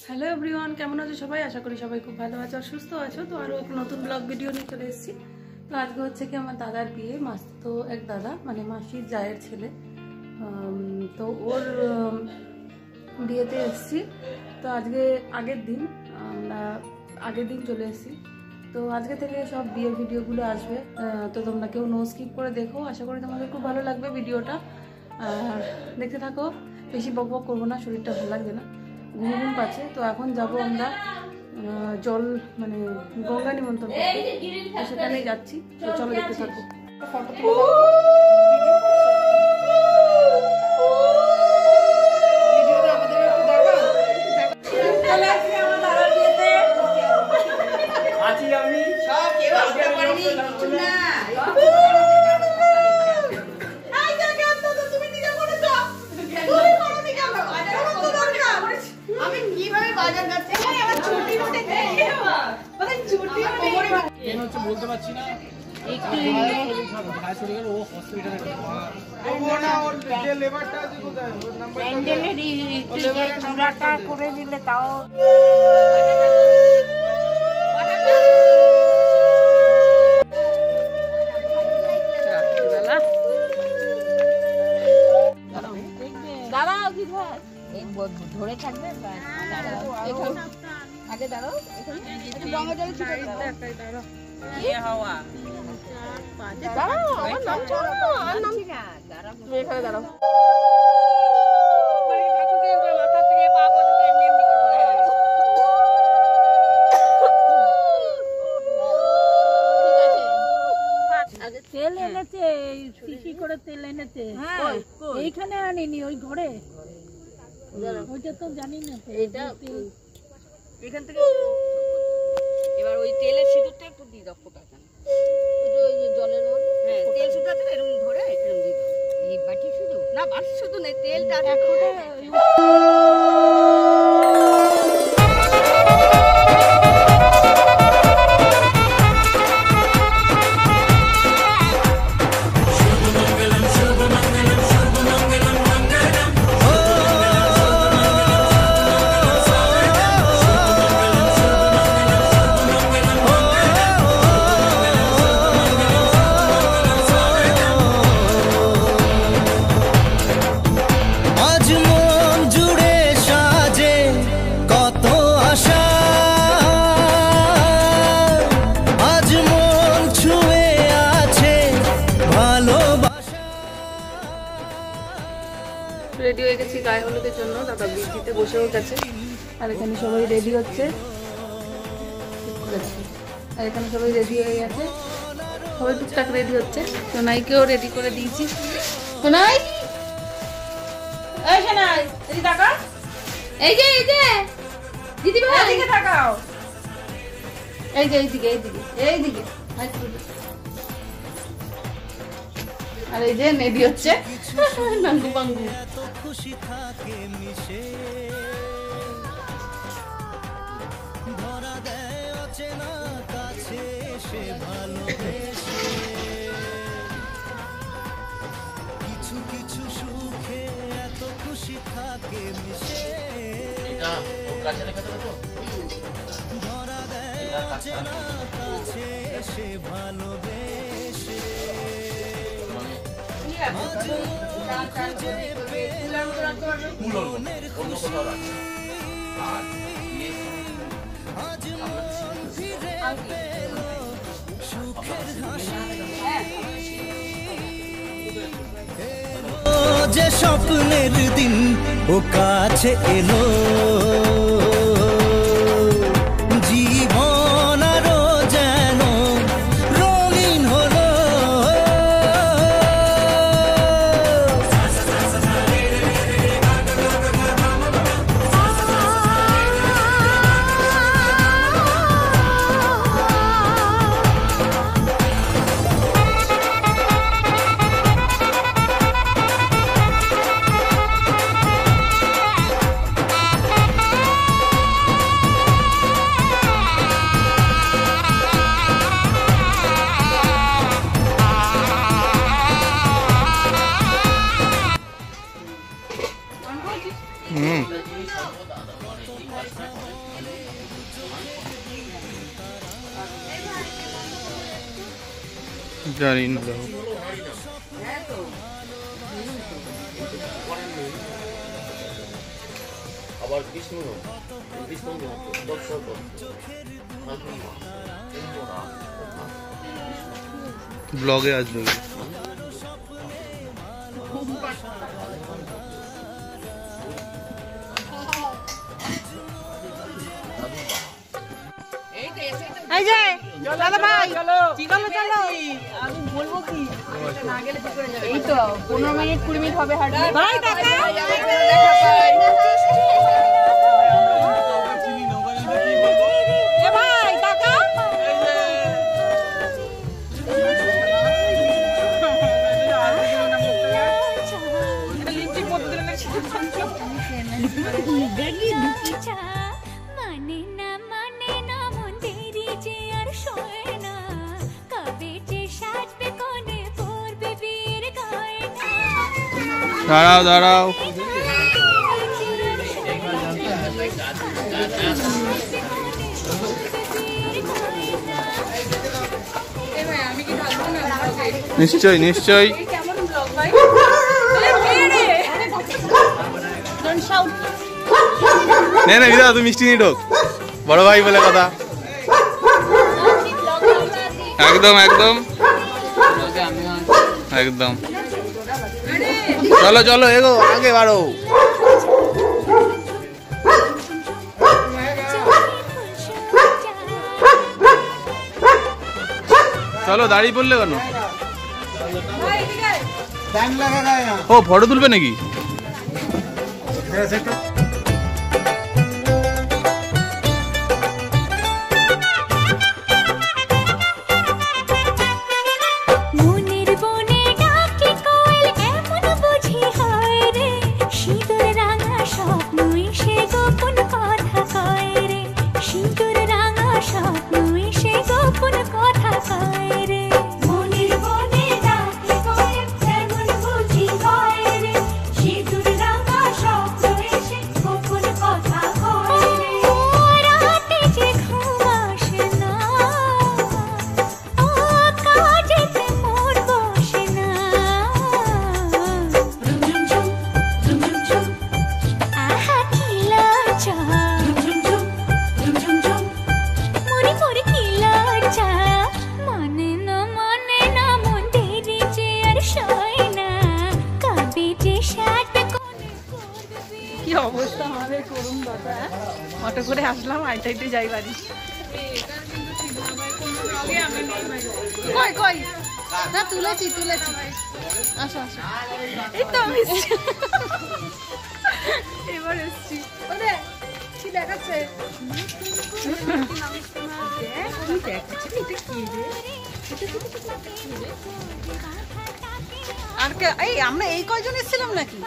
Hello everyone, কেমন আছো সবাই? আশা করি সবাই খুব ভালো আছো আর সুস্থ আছো। তো আরও এক নতুন ব্লগ ভিডিও নিয়ে চলে এসেছি। তো আজকে হচ্ছে কি আমার দাদার বিয়ে, তো এক দাদা মানে মাসির জায়ের ছেলে, তো ওর বিয়েতে এসেছি। তো আজকে আমরা আগের দিন চলে এসেছি। তো আজকে থেকে সব বিয়ের ভিডিওগুলো আসবে, তো তোমরা কেউ নো স্কিপ করে দেখো। আশা করি তোমাদের খুব ভালো লাগবে ভিডিওটা, আর দেখতে থাকো। বেশি বক বক করবো না, শরীরটা ভালো লাগবে না, ঘুম পাচ্ছে। তো এখন যাবো আমরা জল মানে গঙ্গা নিমন্ত্রণ করতে, তো সেখানেই যাচ্ছি। তো চলো দেখতে থাকো। ফটো তুলে বলতে পারছি না করে দিলে তাও দাঁড়াও কি ধরে থাকবে আগে দাঁড়াও গঙ্গা জলে ছুটে দাঁড়াও তেল এনেছে, শিশি করে তেল এনেছে। এইখানে আনিনি, ওই ঘরে। ওইটা তো জানি না এখান থেকে। এবার ওই তেলের সিঁদুরটা একটু দিয়ে দাও ফোটা, জলের মধ্যে তেল শুধু আছে, এরকম ধরে এরকম দিয়ে দাও। এই বাটি শুধু না, বাটি শুধু নেই, তেলটা আছে। রেডি হয়ে গেছি গায়ে হলুদের জন্য, দাদা বিচিতে বসেও গেছে। আর এখানে সবাই রেডি হচ্ছে, আর এখানে সবাই রেডি হয়ে গেছে, সবাই টুকটাক রেডি হচ্ছে। সোনাইকেও রেডি করে দিয়েছি। সোনাই, এই সোনাই, এই টাকা, এই যে দিদি ভাই এদিকে তাকাও, এই যে এইদিকে। আর এই যে নেডি হচ্ছে নাঙ্গু বাঙ্গু। খুশি থাকে মিশে ধরা দেয় অচেনা কাছে সে ভালোবেসে, কিছু কিছু সুখে এত খুশি থাকে মিশে, ধরা দেয় অচেনা কাছে সে ভালোবেসে। যে স্বপ্নের দিন ও কাছে এলো, জীবন আরো যেন রঙিন হলো। জানি না আবার কৃষ্ণ ব্লগে আসবে। এই যে দাদা ভাই চলো চলো আমি বলবো কি না গেলে কি করে যাবে? এই তো 15 মিনিট 20 মিনিট হবে হাঁটা। ভাই টাকা দেখা পাই এ ভাই টাকা লিপস্টিক পরতে দিলে দেখি দুকিছা মানে না মন দেরি যে আর শোয় না কবে যে সাজবে কোনে পরবে বীর গায় না। দাঁড়াও নিশ্চয় নিশ্চয়। না না বিদা তুমি মিষ্টি নিয়ে ঢোক, বড় ভাই বলে কথা। একদম একদম একদম চলো চলো এগো আগে বাড়ো। চলো দাঁড়িয়ে পড়লে কেন? ও ফটো তুলবে নাকি? অবস্থা আমাদের করুন দাদা, অটো করে আসলাম আইটা আইটে যাই বাড়ি। কই কই না তুলেছি আসো আসো এই তো আমি এবার এসছি। ওরে কি দেখাচ্ছে আর এই আমরা এই কয়জন এসেছিলাম নাকি?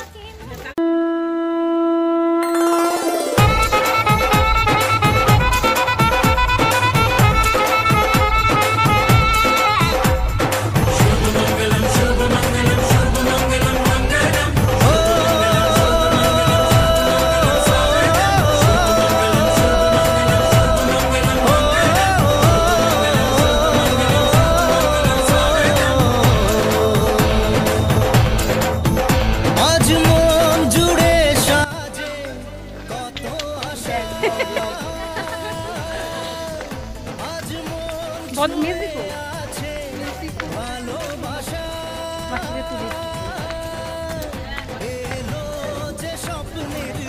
बहुत म्यूजिक हो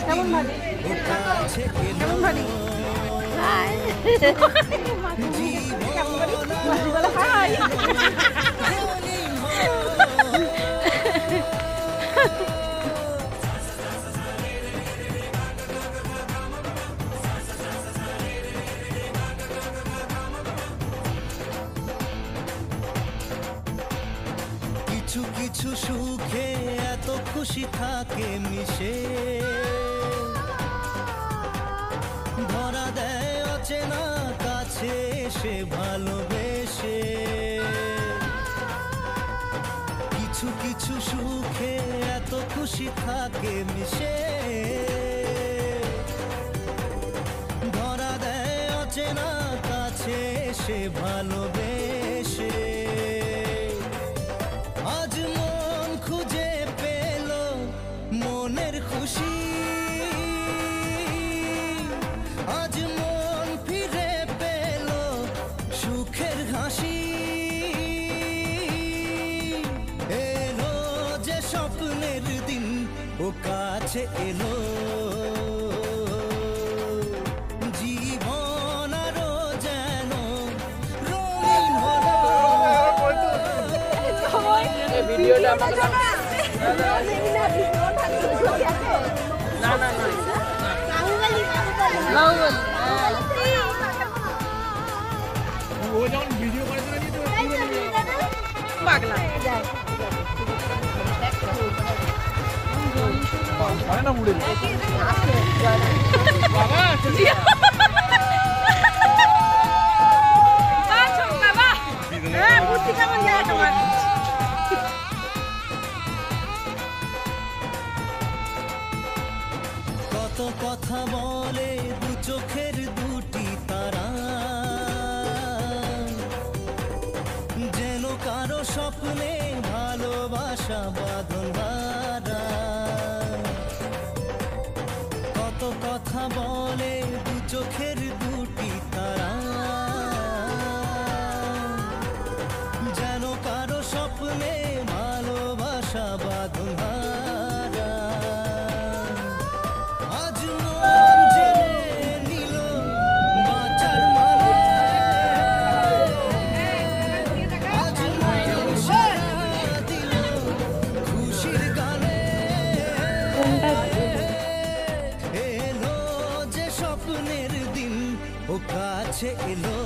কেমন ভারী কেমন ভারী হাই কিছু কিছু সুখে এত খুশি থাকে মিশে, ধরা দেয় অচেনা কাছে এসে ভালোবেসে। কিছু কিছু সুখে এত খুশি থাকে মিশে, ধরা দেয় অচেনা কাছে এসে ভালোবেসে। কাছে এলো জীবন আরো যেন রঙিন হলো। কত কথা বলে দু চোখের দুটি তারা, যেন কারো স্বপ্নে ভালোবাসা বাঁধন হারা। কত কথা বলে দু চোখের দুটি তারা, যেন কারো স্বপ্নে ভালোবাসা বাঁধন হারা। আজ মন জেনে নিল বাঁচার মানে, আজ মন সাড়া দিল খুশির গানে। এলো যে স্বপ্নের দিন ও কাছে এলো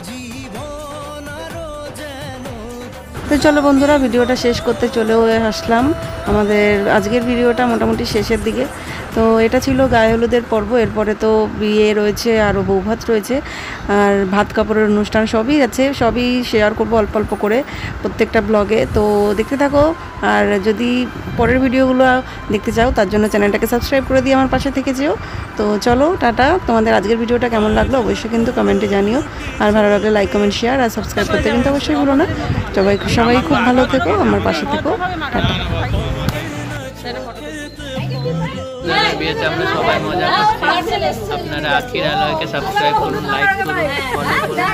জীবন আরো যেন। তো চলো বন্ধুরা, ভিডিওটা শেষ করতে চলেও আসলাম। আমাদের আজকের ভিডিওটা মোটামুটি শেষের দিকে। তো এটা ছিল গায়ে হলুদের পর্ব। এরপরে তো বিয়ে রয়েছে, আরও বৌভাত রয়েছে, আর ভাত কাপড়ের অনুষ্ঠান সবই আছে। সবই শেয়ার করবো অল্প অল্প করে প্রত্যেকটা ব্লগে। তো দেখতে থাকো। আর যদি পরের ভিডিওগুলো দেখতে চাও তার জন্য চ্যানেলটাকে সাবস্ক্রাইব করে দিয়ে আমার পাশে থেকে যেও। তো চলো টাটা। তোমাদের আজকের ভিডিওটা কেমন লাগলো অবশ্যই কিন্তু কমেন্টে জানিও। আর ভালো লাগলে লাইক কমেন্ট শেয়ার আর সাবস্ক্রাইব করতে কিন্তু অবশ্যই ভুলো না। সবাই খুব ভালো থেকো, আমার পাশে থেকো। টাটা। বিয়েতে আমরা সবাই মজা করছি। আপনারা আখির আলোয়কে সাবস্ক্রাইব করুন, লাইক করুন, ফলো করুন।